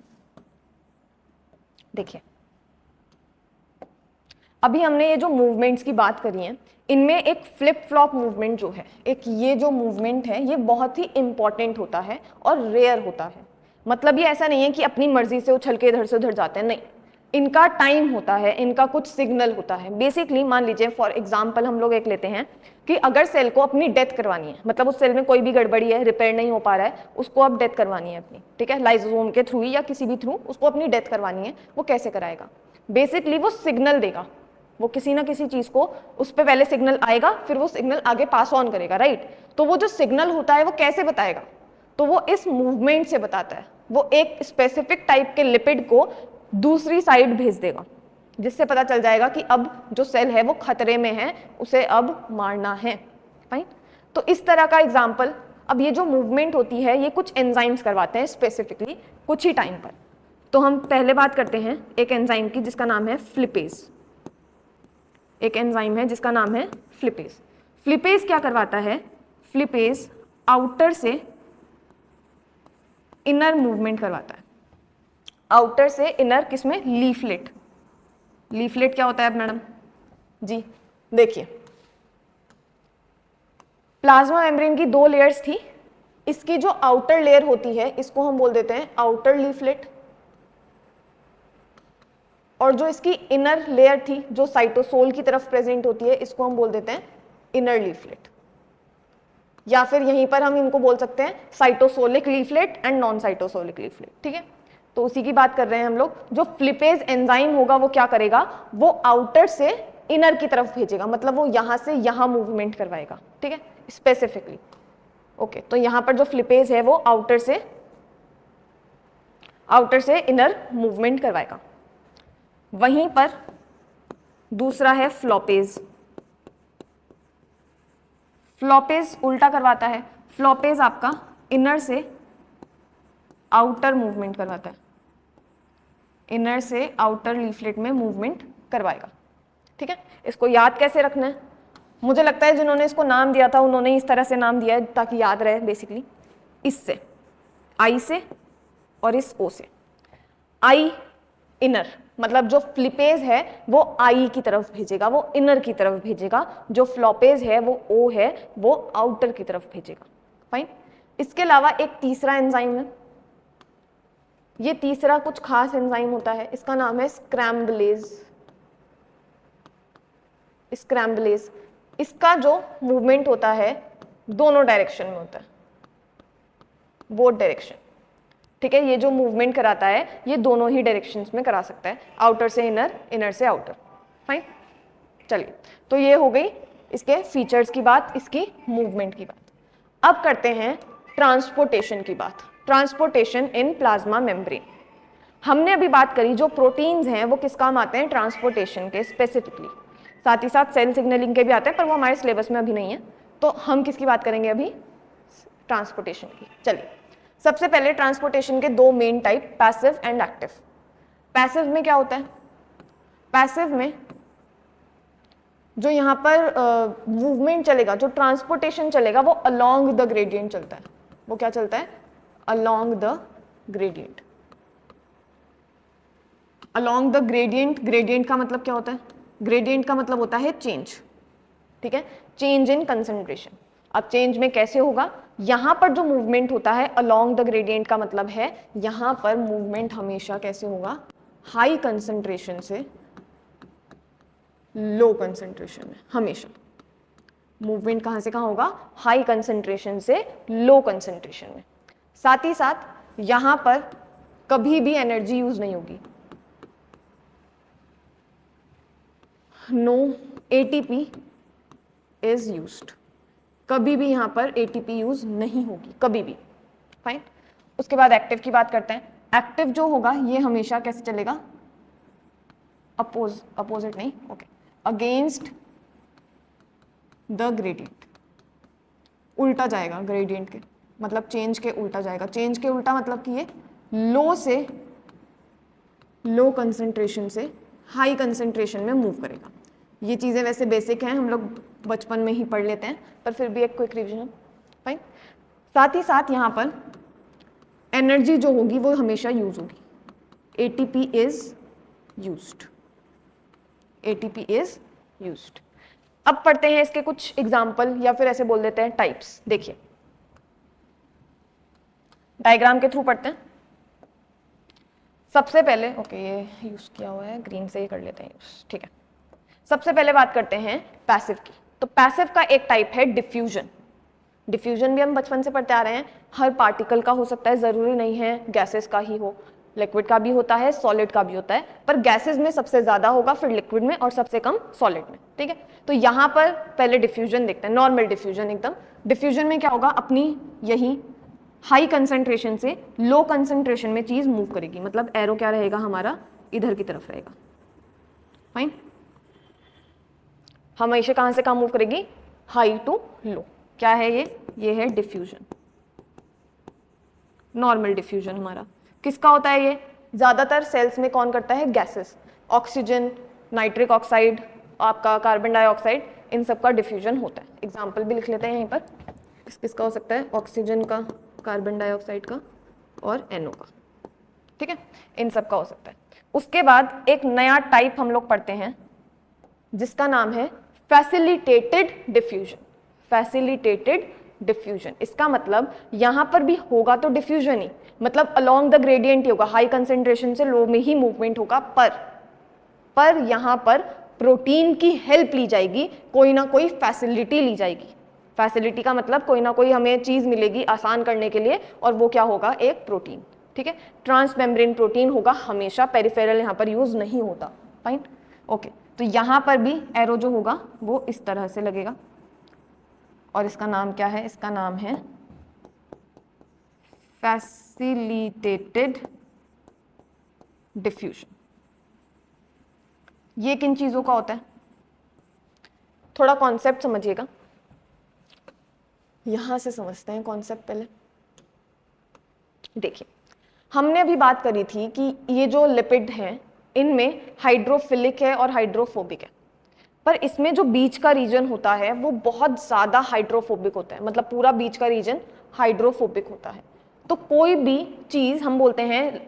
देखिए अभी हमने ये जो मूवमेंट्स की बात करी है, इनमें एक फ्लिप फ्लॉप मूवमेंट जो है, एक ये जो मूवमेंट है ये बहुत ही इंपॉर्टेंट होता है और रेयर होता है। मतलब ये ऐसा नहीं है कि अपनी मर्जी से उछल के इधर से उधर जाते हैं, नहीं, इनका टाइम होता है, इनका कुछ सिग्नल होता है। बेसिकली मान लीजिए फॉर एग्जांपल हम लोग एक लेते हैं कि अगर सेल को अपनी डेथ करवानी है, मतलब उस सेल में कोई भी गड़बड़ी है, रिपेयर नहीं हो पा रहा है, उसको अब डेथ करवानी है अपनी, ठीक है, लाइसोसोम के थ्रू या किसी भी थ्रू उसको अपनी डेथ करवानी है, वो कैसे कराएगा। बेसिकली वो सिग्नल देगा, वो किसी ना किसी चीज को, उस पर पहले सिग्नल आएगा, फिर वो सिग्नल आगे पास ऑन करेगा, राइट। तो वो जो सिग्नल होता है वो कैसे बताएगा, तो वो इस मूवमेंट से बताता है। वो एक स्पेसिफिक टाइप के लिपिड को दूसरी साइड भेज देगा, जिससे पता चल जाएगा कि अब जो सेल है वो खतरे में है, उसे अब मारना है। फाइन। तो इस तरह का एग्जाम्पल, अब ये जो मूवमेंट होती है ये कुछ एंजाइम्स करवाते हैं स्पेसिफिकली कुछ ही टाइम पर। तो हम पहले बात करते हैं एक एंजाइम की जिसका नाम है फ्लिपेज। एक एंजाइम है जिसका नाम है फ्लिपेज। फ्लिपेज क्या करवाता है, फ्लिपेज आउटर से इनर मूवमेंट करवाता है। आउटर से इनर किसमें, लीफलेट। लीफलेट क्या होता है मैडम जी, देखिए प्लाज्मा मेम्ब्रेन की 2 लेयर्स थी, इसकी जो आउटर लेयर होती है इसको हम बोल देते हैं आउटर लीफलेट, और जो इसकी इनर लेयर थी जो साइटोसोल की तरफ प्रेजेंट होती है इसको हम बोल देते हैं इनर लीफलेट, या फिर यहीं पर हम इनको बोल सकते हैं cytosolic leaflet and non cytosolic leaflet. ठीक है, तो उसी की बात कर रहे हैं हम लोग। जो फ्लिपेज एंजाइम होगा वो क्या करेगा, वो आउटर से इनर की तरफ भेजेगा, मतलब वो यहां से यहां मूवमेंट करवाएगा। ठीक है, स्पेसिफिकली। ओके, तो यहां पर जो फ्लिपेज है वो आउटर से इनर मूवमेंट करवाएगा। वहीं पर दूसरा है फ्लोपेज। फ्लोपेज उल्टा करवाता है। फ्लोपेज आपका इनर से आउटर मूवमेंट करवाता है, इनर से आउटर लीफलेट में मूवमेंट करवाएगा। ठीक है, इसको याद कैसे रखना है, मुझे लगता है जिन्होंने इसको नाम दिया था उन्होंने इस तरह से नाम दिया है ताकि याद रहे। बेसिकली इससे, आई से और इस ओ से। आई इनर, मतलब जो फ्लिपेज है वो आई की तरफ भेजेगा, वो इनर की तरफ भेजेगा। जो फ्लोपेज है वो ओ है, वो आउटर की तरफ भेजेगा। फाइन। इसके अलावा एक तीसरा एंजाइम है, ये तीसरा कुछ खास एंजाइम होता है, इसका नाम है स्क्रैम्बलेज। स्क्रैम्बलेज, इसका जो मूवमेंट होता है दोनों डायरेक्शन में होता है, बोथ डायरेक्शन। ठीक है, ये जो मूवमेंट कराता है ये दोनों ही डायरेक्शंस में करा सकता है, आउटर से इनर, इनर से आउटर। फाइन, चलिए, तो ये हो गई इसके फीचर्स की बात, इसकी मूवमेंट की बात। अब करते हैं ट्रांसपोर्टेशन की बात। Transportation in plasma membrane. हमने अभी बात करी जो प्रोटीन्स हैं वो किस काम आते हैं, ट्रांसपोर्टेशन के स्पेसिफिकली। साथ ही साथ सेल सिग्नलिंग के भी आते हैं, पर वो हमारे सिलेबस में अभी नहीं है। तो हम किसकी बात करेंगे अभी, ट्रांसपोर्टेशन की। चलिए, सबसे पहले ट्रांसपोर्टेशन के 2 main type, passive and active. Passive में क्या होता है, पैसिव में जो यहाँ पर मूवमेंट चलेगा, जो ट्रांसपोर्टेशन चलेगा वो अलोंग द ग्रेडियंट चलता है। वो क्या चलता है, along the gradient. Along the gradient, gradient का मतलब क्या होता है, ग्रेडियंट का मतलब होता है चेंज। ठीक है, चेंज इन कंसंट्रेशन। अब चेंज में कैसे होगा, यहां पर जो मूवमेंट होता है अलोंग द ग्रेडियंट का मतलब है यहां पर मूवमेंट हमेशा कैसे होगा, हाई कंसंट्रेशन से लो कंसंट्रेशन में। हमेशा मूवमेंट कहां से कहां होगा, हाई कंसंट्रेशन से लो कंसंट्रेशन में। साथ ही साथ यहां पर कभी भी एनर्जी यूज नहीं होगी, नो एटीपी इज यूज्ड। कभी भी यहां पर एटीपी यूज नहीं होगी, कभी भी। फाइन। उसके बाद एक्टिव की बात करते हैं। एक्टिव जो होगा ये हमेशा कैसे चलेगा, अपोजिट नहीं, ओके, अगेंस्ट द ग्रेडियंट। उल्टा जाएगा ग्रेडियंट के, मतलब चेंज के उल्टा जाएगा। चेंज के उल्टा मतलब कि ये लो से लो कंसंट्रेशन से हाई कंसंट्रेशन में मूव करेगा। ये चीज़ें वैसे बेसिक हैं, हम लोग बचपन में ही पढ़ लेते हैं, पर फिर भी एक क्विक रिवीजन। फाइन। साथ ही साथ यहाँ पर एनर्जी जो होगी वो हमेशा यूज होगी, ATP is used, ATP is used. अब पढ़ते हैं इसके कुछ एग्जाम्पल, या फिर ऐसे बोल देते हैं टाइप्स। देखिए, डायग्राम के थ्रू पढ़ते हैं। सबसे पहले, ओके ये यूज किया हुआ है, ग्रीन से ही कर लेते हैं यूज। ठीक है, सबसे पहले बात करते हैं पैसिव की। तो पैसिव का एक टाइप है डिफ्यूजन। डिफ्यूजन भी हम बचपन से पढ़ते आ रहे हैं, हर पार्टिकल का हो सकता है, जरूरी नहीं है गैसेस का ही हो। लिक्विड का भी होता है, सॉलिड का भी होता है, पर गैसेस में सबसे ज्यादा होगा, फिर लिक्विड में और सबसे कम सॉलिड में। ठीक है, तो यहाँ पर पहले डिफ्यूजन देखते हैं, नॉर्मल डिफ्यूजन एकदम। डिफ्यूजन में क्या होगा, अपनी यही हाई कंसंट्रेशन से लो कंसंट्रेशन में चीज मूव करेगी, मतलब एरो क्या रहेगा हमारा, इधर की तरफ रहेगा। फाइन, हमेशा कहां से कहां मूव करेगी, हाई टू लो। क्या है ये है डिफ्यूजन। नॉर्मल डिफ्यूजन हमारा किसका होता है, ये ज्यादातर सेल्स में कौन करता है, गैसेस, ऑक्सीजन, नाइट्रिक ऑक्साइड, आपका कार्बन डाइऑक्साइड, इन सब का डिफ्यूजन होता है। एग्जाम्पल भी लिख लेते हैं यहीं पर, किसका हो सकता है, ऑक्सीजन का, कार्बन डाइऑक्साइड का और NO का। ठीक है, इन सब का हो सकता है। उसके बाद एक नया टाइप हम लोग पढ़ते हैं जिसका नाम है फैसिलिटेटेड डिफ्यूजन। फैसिलिटेटेड डिफ्यूजन, इसका मतलब यहां पर भी होगा तो डिफ्यूजन ही, मतलब अलोंग द ग्रेडियंट ही होगा, हाई कंसेंट्रेशन से लो में ही मूवमेंट होगा, पर यहां पर प्रोटीन की हेल्प ली जाएगी, कोई ना कोई फैसिलिटी ली जाएगी। फैसिलिटी का मतलब कोई ना कोई हमें चीज मिलेगी आसान करने के लिए, और वो क्या होगा, एक प्रोटीन। ठीक है, ट्रांसमेम्ब्रेन प्रोटीन होगा हमेशा, पेरिफेरल यहाँ पर यूज नहीं होता। फाइन, ओके, तो यहाँ पर भी एरो जो होगा वो इस तरह से लगेगा, और इसका नाम क्या है, इसका नाम है फैसिलिटेटेड डिफ्यूजन। ये किन चीजों का होता है, थोड़ा कॉन्सेप्ट समझिएगा, यहां से समझते हैं कॉन्सेप्ट पहले। देखिए, हमने अभी बात करी थी कि ये जो लिपिड हैं इनमें हाइड्रोफिलिक है और हाइड्रोफोबिक है, पर इसमें जो बीच का रीजन होता है वो बहुत ज्यादा हाइड्रोफोबिक होता है, मतलब पूरा बीच का रीजन हाइड्रोफोबिक होता है। तो कोई भी चीज हम बोलते हैं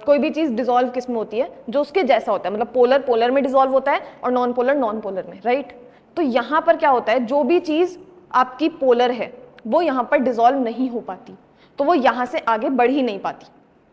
कोई भी चीज डिसॉल्व किस में होती है, जो उसके जैसा होता है, मतलब पोलर पोलर में डिसॉल्व होता है और नॉन पोलर नॉन पोलर में, राइट। तो यहाँ पर क्या होता है, जो भी चीज आपकी पोलर है वो यहाँ पर डिसॉल्व नहीं हो पाती, तो वो यहाँ से आगे बढ़ ही नहीं पाती।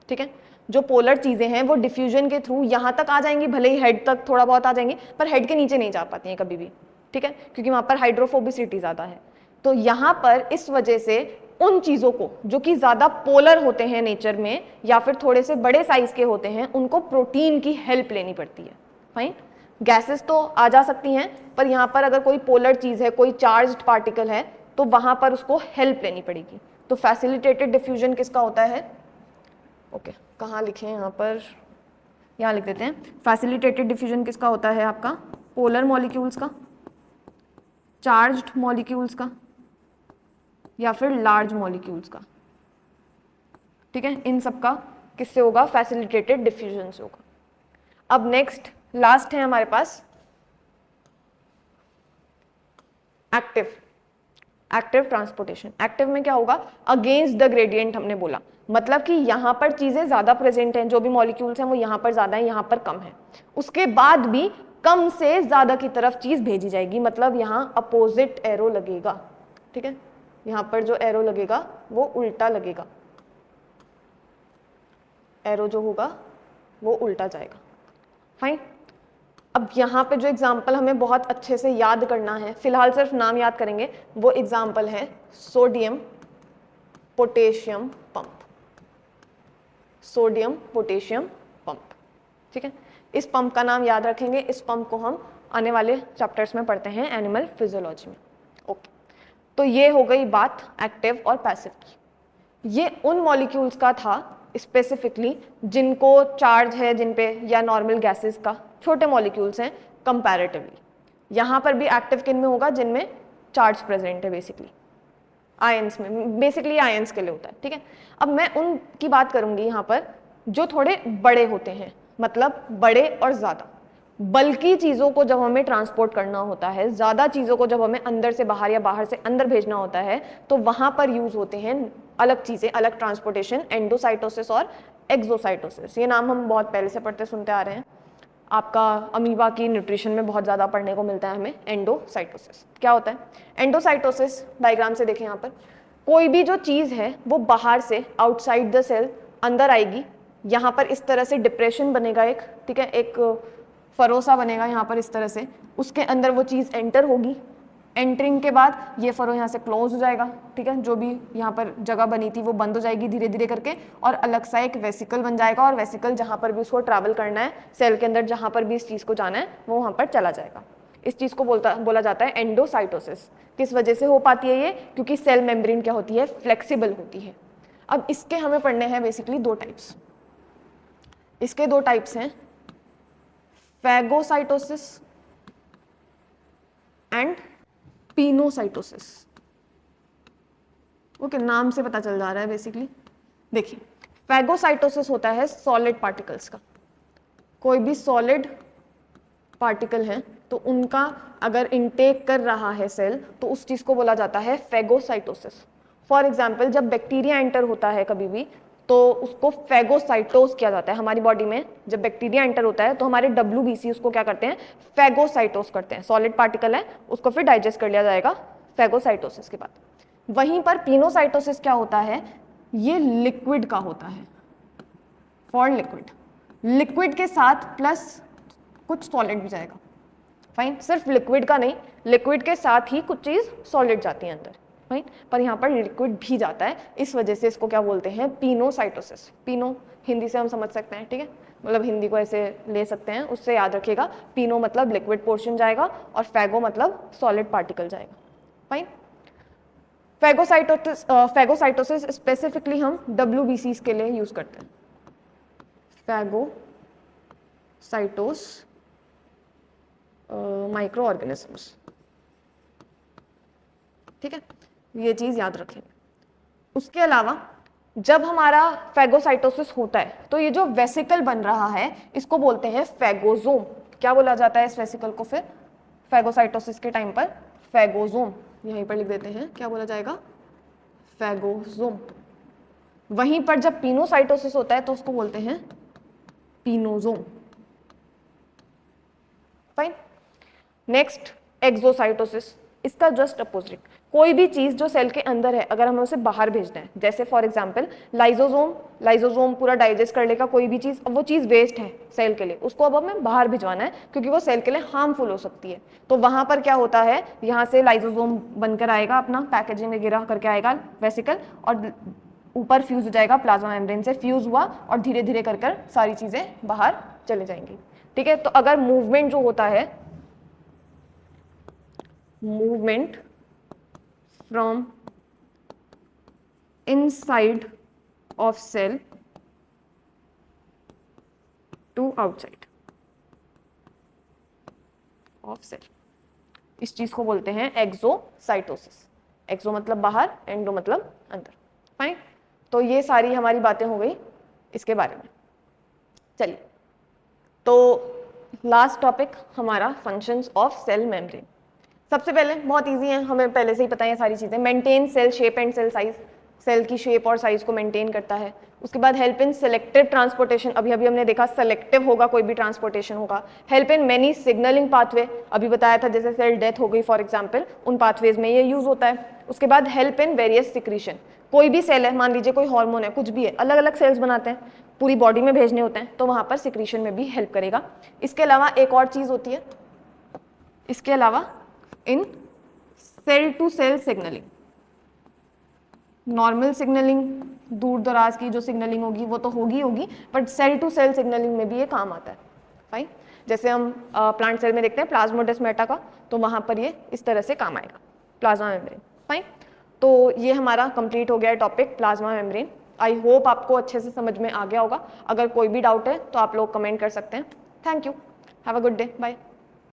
ठीक है, जो पोलर चीजें हैं वो डिफ्यूजन के थ्रू यहाँ तक आ जाएंगी, भले ही हेड तक थोड़ा बहुत आ जाएंगी, पर हेड के नीचे नहीं जा पाती हैं कभी भी। ठीक है, क्योंकि वहां पर हाइड्रोफोबिसिटी ज्यादा है। तो यहाँ पर इस वजह से उन चीजों को जो कि ज्यादा पोलर होते हैं नेचर में, या फिर थोड़े से बड़े साइज के होते हैं, उनको प्रोटीन की हेल्प लेनी पड़ती है। फाइन, गैसेस तो आ जा सकती हैं, पर यहाँ पर अगर कोई पोलर चीज है, कोई चार्ज्ड पार्टिकल है, तो वहां पर उसको हेल्प लेनी पड़ेगी। तो फैसिलिटेटेड डिफ्यूजन किसका होता है, ओके, कहाँ लिखे हैं, यहाँ पर, यहाँ लिख देते हैं। फैसिलिटेटेड डिफ्यूजन किसका होता है, आपका पोलर मॉलिक्यूल्स का, चार्ज्ड मॉलिक्यूल्स का, या फिर लार्ज मॉलिक्यूल्स का। ठीक है, इन सब का किससे होगा, फैसिलिटेटेड डिफ्यूजन से होगा। अब नेक्स्ट लास्ट है हमारे पास एक्टिव। Active transportation. एक्टिव में क्या होगा, अगेंस्ट द ग्रेडियंट हमने बोला, मतलब कि यहाँ पर चीजें ज्यादा प्रेजेंट हैं, जो भी मॉलिक्यूल्स हैं वो यहाँ पर ज्यादा है, यहाँ पर कम है, उसके बाद भी कम से ज्यादा की तरफ चीज भेजी जाएगी, मतलब यहाँ अपोजिट एरो लगेगा। ठीक है, यहाँ पर जो एरो लगेगा वो उल्टा लगेगा, एरो जो होगा वो उल्टा जाएगा। फाइन, अब यहाँ पे जो एग्जाम्पल हमें बहुत अच्छे से याद करना है, फिलहाल सिर्फ नाम याद करेंगे, वो एग्जाम्पल है sodium potassium pump. Sodium potassium pump, ठीक है, इस पंप का नाम याद रखेंगे। इस पंप को हम आने वाले चैप्टर्स में पढ़ते हैं एनिमल फिजियोलॉजी में। ओके, तो ये हो गई बात एक्टिव और पैसिव की। ये उन मॉलिक्यूल्स का था स्पेसिफिकली जिनको चार्ज है जिन पे, या नॉर्मल गैसेस का छोटे मॉलिक्यूल्स हैं कंपैरेटिवली। यहाँ पर भी एक्टिव किन में होगा, जिनमें चार्ज प्रेजेंट है, बेसिकली आयंस में, बेसिकली आयंस के लिए होता है। ठीक है, अब मैं उनकी बात करूंगी यहाँ पर जो थोड़े बड़े होते हैं, मतलब बड़े और ज़्यादा बल्कि चीज़ों को जब हमें ट्रांसपोर्ट करना होता है, ज़्यादा चीज़ों को जब हमें अंदर से बाहर या बाहर से अंदर भेजना होता है, तो वहाँ पर यूज़ होते हैं अलग चीज़ें, अलग ट्रांसपोर्टेशन, एंडोसाइटोसिस और एक्सोसाइटोसिस। ये नाम हम बहुत पहले से पढ़ते सुनते आ रहे हैं, आपका अमीबा की न्यूट्रिशन में बहुत ज़्यादा पढ़ने को मिलता है हमें। एंडोसाइटोसिस क्या होता है, एंडोसाइटोसिस डायग्राम से देखें यहाँ पर, कोई भी जो चीज़ है वो बाहर से आउटसाइड द सेल अंदर आएगी, यहाँ पर इस तरह से डिप्रेशन बनेगा एक, ठीक है, एक फरोसा बनेगा यहाँ पर इस तरह से, उसके अंदर वो चीज़ एंटर होगी, एंटरिंग के बाद ये फरो यहाँ से क्लोज हो जाएगा, ठीक है, जो भी यहाँ पर जगह बनी थी वो बंद हो जाएगी धीरे धीरे करके, और अलग सा एक वेसिकल बन जाएगा, और वेसिकल जहाँ पर भी उसको ट्रैवल करना है सेल के अंदर, जहाँ पर भी इस चीज़ को जाना है वो वहाँ पर चला जाएगा। इस चीज़ को बोला जाता है एंडोसाइटोसिस। किस वजह से हो पाती है ये? क्योंकि सेल मेम्ब्रेन क्या होती है, फ्लेक्सिबल होती है। अब इसके हमें पढ़ने हैं बेसिकली दो टाइप्स। इसके दो टाइप्स हैं, फैगोसाइटोसिस एंड पिनोसाइटोसिस। ओके, नाम से पता चल जा रहा है बेसिकली। देखिए, फैगोसाइटोसिस होता है सॉलिड पार्टिकल्स का। कोई भी सॉलिड पार्टिकल है तो उनका अगर इनटेक कर रहा है सेल तो उस चीज को बोला जाता है फैगोसाइटोसिस। फॉर एग्जाम्पल, जब बैक्टीरिया एंटर होता है कभी भी तो उसको फैगोसाइटोस किया जाता है। हमारी बॉडी में जब बैक्टीरिया एंटर होता है तो हमारे WBC उसको क्या करते हैं, फैगोसाइटोस करते हैं। सॉलिड पार्टिकल है, उसको फिर डाइजेस्ट कर लिया जाएगा फैगोसाइटोसिस के बाद। वहीं पर पिनोसाइटोसिस क्या होता है, ये लिक्विड का होता है, फॉर लिक्विड। लिक्विड के साथ प्लस कुछ सॉलिड भी जाएगा, फाइन। सिर्फ लिक्विड का नहीं, लिक्विड के साथ ही कुछ चीज सॉलिड जाती है अंदर, फाइन, पर यहाँ पर लिक्विड भी जाता है। इस वजह से इसको क्या बोलते हैं, पिनोसाइटोसिस। पिनो हिंदी से हम समझ सकते हैं, ठीक है, मतलब हिंदी को ऐसे ले सकते हैं, उससे याद रखिएगा। पिनो मतलब लिक्विड पोर्शन जाएगा और फैगो मतलब सॉलिड पार्टिकल जाएगा, फाइन। फैगोसाइटोसिस स्पेसिफिकली हम WBCs के लिए यूज करते हैं, फैगोसाइटोस माइक्रो ऑर्गेनिजम्स, ठीक है, ये चीज याद रखेंगे। उसके अलावा जब हमारा फैगोसाइटोसिस होता है तो ये जो वेसिकल बन रहा है इसको बोलते हैं फैगोजोम। क्या बोला जाता है इस वेसिकल को फिर फैगोसाइटोसिस के टाइम पर? फैगोजोम। यहीं पर लिख देते हैं, क्या बोला जाएगा, फैगोजोम। वहीं पर जब पिनोसाइटोसिस होता है तो उसको बोलते हैं पिनोजोम, फाइन। Next, exocytosis. इसका जस्ट अपोजिट, कोई भी चीज जो सेल के अंदर है अगर हमें उसे बाहर भेजना है, जैसे फॉर एग्जांपल लाइजोसोम पूरा डाइजेस्ट कर लेगा कोई भी चीज, अब वो चीज वेस्ट है सेल के लिए, उसको अब हमें बाहर भिजवाना है क्योंकि वो सेल के लिए हार्मफुल हो सकती है। तो वहां पर क्या होता है, यहाँ से लाइजोसोम बनकर आएगा, अपना पैकेजिंग वगैरह करके आएगा वेसिकल, और ऊपर फ्यूज हो जाएगा, प्लाज्मा मेम्ब्रेन से फ्यूज हुआ और धीरे धीरे कर सारी चीजें बाहर चले जाएंगी, ठीक है। तो अगर मूवमेंट जो होता है, movement from inside of cell to outside of cell, इस चीज को बोलते हैं एक्सोसाइटोसिस। एक्सो मतलब बाहर, एंडो मतलब अंदर, फाइन। तो ये सारी हमारी बातें हो गई इसके बारे में। चलिए, तो लास्ट टॉपिक हमारा फंक्शंस ऑफ सेल मेम्ब्रेन। सबसे पहले बहुत इजी है, हमें पहले से ही पता है सारी चीजें। Maintain cell shape and cell size, cell की शेप और साइज को मेंटेन करता है। उसके बाद हेल्प इन सेलेक्टिव ट्रांसपोर्टेशन, अभी हमने देखा सेलेक्टिव होगा कोई भी ट्रांसपोर्टेशन होगा। Help in many signalling pathway, अभी बताया था जैसे सेल डेथ हो गई फॉर एग्जांपल, उन पाथवेज में ये यूज होता है। उसके बाद हेल्प इन वेरियस सिक्रीशन, कोई भी सेल है, मान लीजिए कोई हार्मोन है, कुछ भी है, अलग अलग सेल्स बनाते हैं, पूरी बॉडी में भेजने होते हैं, तो वहां पर सिक्रीशन में भी हेल्प करेगा। इसके अलावा एक और चीज होती है, इसके अलावा in cell to cell signalling, normal signalling, दूर दराज की जो सिग्नलिंग होगी वो तो होगी, but cell to cell signalling में भी ये काम आता है, फाइन। जैसे हम प्लांट सेल में देखते हैं प्लाज्मोडेस्माटा का, तो वहां पर ये इस तरह से काम आएगा, प्लाज्मा मेम्ब्रेन, फाइन। तो ये हमारा कंप्लीट हो गया है topic plasma membrane. I hope आपको अच्छे से समझ में आ गया होगा। अगर कोई भी डाउट है तो आप लोग कमेंट कर सकते हैं। Thank you, have a good day, bye.